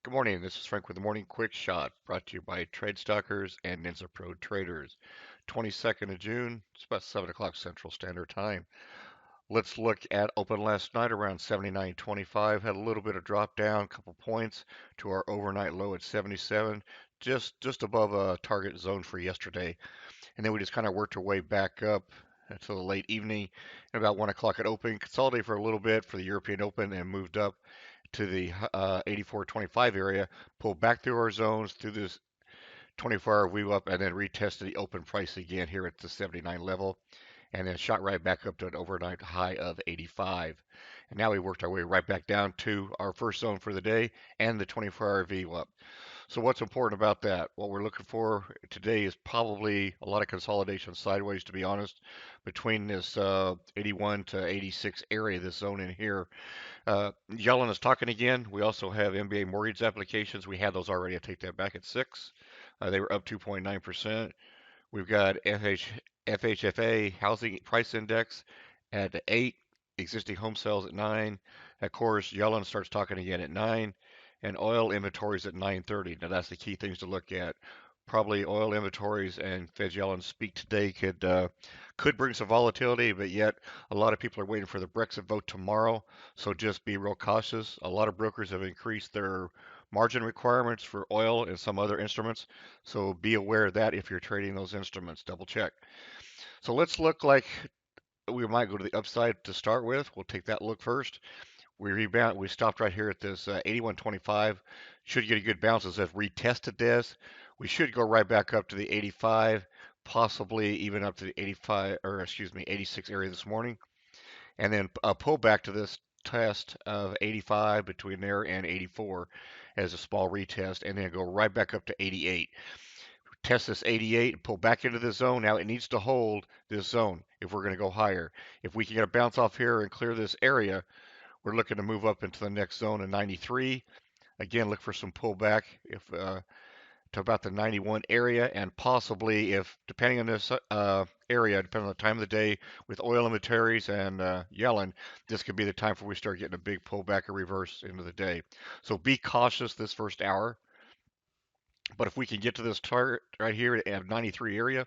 Good morning. This is Frank with the Morning Quick Shot, brought to you by Trade Stalkers and NINZA Pro Traders. 22nd of June, it's about 7 o'clock Central Standard Time. Let's look at open last night around 79.25. Had a little bit of drop down, a couple points to our overnight low at 77, just above a target zone for yesterday. And then we just kind of worked our way back up until the late evening. And about 1 o'clock at open, consolidated for a little bit for the European Open and moved up to the 84.25 area, pulled back through our zones through this 24-hour view up, and then retested the open price again here at the 79 level, and then shot right back up to an overnight high of 85. And now we worked our way right back down to our first zone for the day and the 24-hour view up. So what's important about that? What we're looking for today is probably a lot of consolidation sideways, to be honest, between this 81 to 86 area, this zone in here. Yellen is talking again. We also have MBA mortgage applications. We had those already. I take that back at 6. They were up 2.9%. We've got FHFA housing price index at 8. Existing home sales at 9. Of course, Yellen starts talking again at 9. And oil inventories at 9:30. Now that's the key things to look at. Probably oil inventories and Fed Yellen speak today could bring some volatility, but yet a lot of people are waiting for the Brexit vote tomorrow. So just be real cautious. A lot of brokers have increased their margin requirements for oil and some other instruments. So be aware of that if you're trading those instruments. Double check. So let's look like we might go to the upside to start with. We'll take that look first. We rebound. We stopped right here at this 81.25. Should get a good bounce as if retested this. We should go right back up to the 85, possibly even up to the 85, or excuse me, 86 area this morning, and then pull back to this test of 85 between there and 84 as a small retest, and then go right back up to 88. Test this 88 and pull back into the zone. Now it needs to hold this zone if we're going to go higher. If we can get a bounce off here and clear this area, we're looking to move up into the next zone of 93. Again, look for some pullback if to about the 91 area, and possibly if, depending on this area, depending on the time of the day, with oil inventories and Yellen, this could be the time where we start getting a big pullback or reverse into the day. So be cautious this first hour. But if we can get to this target right here at 93 area,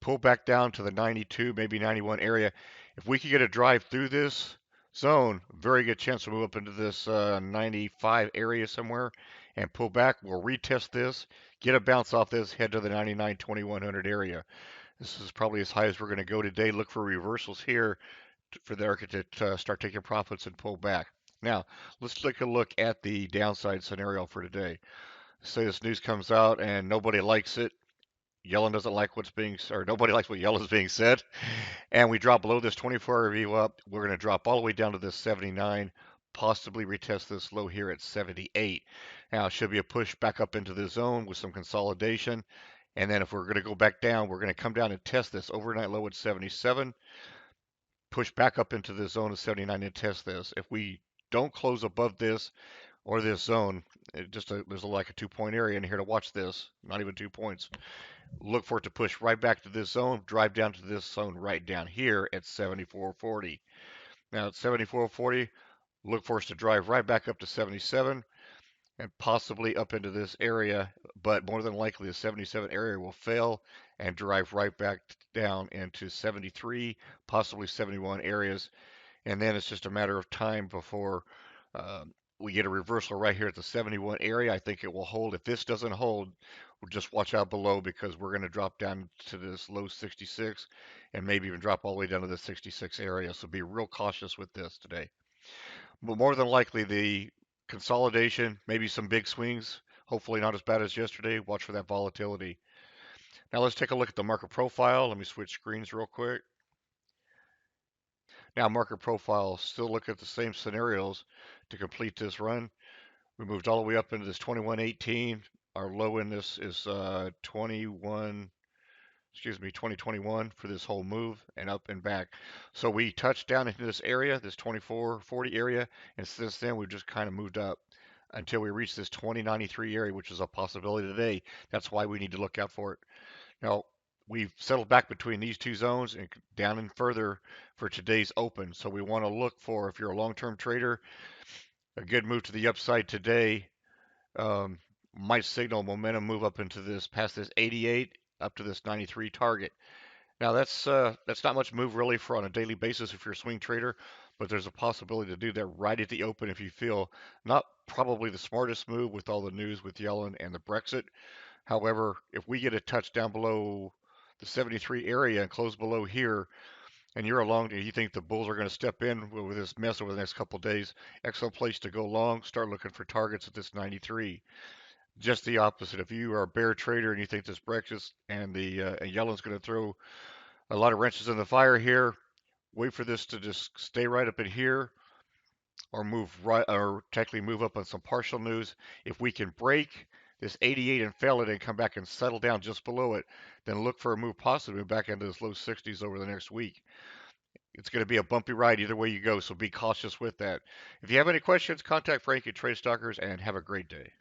pull back down to the 92, maybe 91 area. If we can get a drive through this zone, very good chance to move up into this 95 area somewhere and pull back. We'll retest this, get a bounce off this, head to the 99, 2100 area. This is probably as high as we're going to go today. Look for reversals here for the market to start taking profits and pull back. Now, let's take a look at the downside scenario for today. Say this news comes out and nobody likes it. Yellen doesn't like what's being, or nobody likes what Yellen's being said, and we drop below this 24-hour view up. We're going to drop all the way down to this 79, possibly retest this low here at 78. Now, it should be a push back up into the zone with some consolidation, and then if we're going to go back down, we're going to come down and test this overnight low at 77, push back up into the zone of 79 and test this. If we don't close above this or this zone, there's like a 2-point area in here to watch this, not even 2 points. Look for it to push right back to this zone, drive down to this zone right down here at 74.40. Now at 74.40, look for us to drive right back up to 77 and possibly up into this area, but more than likely the 77 area will fail and drive right back down into 73, possibly 71 areas. And then it's just a matter of time before uh, we get a reversal right here at the 71 area. I think it will hold. If this doesn't hold, we'll just watch out below because we're going to drop down to this low 66 and maybe even drop all the way down to the 66 area. So be real cautious with this today. But more than likely, the consolidation, maybe some big swings, hopefully not as bad as yesterday. Watch for that volatility. Now let's take a look at the market profile. Let me switch screens real quick. Now market profile, still look at the same scenarios to complete this run. We moved all the way up into this 2118. Our low in this is 2021 for this whole move and up and back. So we touched down into this area, this 2440 area, and since then we've just kind of moved up until we reach this 2093 area, which is a possibility today. That's why we need to look out for it. Now, we've settled back between these two zones and down and further for today's open. So we want to look for, if you're a long-term trader, a good move to the upside today um, might signal momentum move up into this past this 88 up to this 93 target. Now that's not much move really for on a daily basis if you're a swing trader, but there's a possibility to do that right at the open if you feel not probably the smartest move with all the news with Yellen and the Brexit. However, if we get a touch down below the 73 area and close below here, and you're along and you think the bulls are going to step in with this mess over the next couple of days, excellent place to go long. Start looking for targets at this 93. Just the opposite. If you are a bear trader and you think this Brexit and the and Yellen's going to throw a lot of wrenches in the fire here, wait for this to just stay right up in here or move right or technically move up on some partial news. If we can break this 88 and fail it and come back and settle down just below it, then look for a move possibly back into this low 60s over the next week. It's going to be a bumpy ride either way you go, so be cautious with that. If you have any questions, contact Frank at Trade Stalkers and have a great day.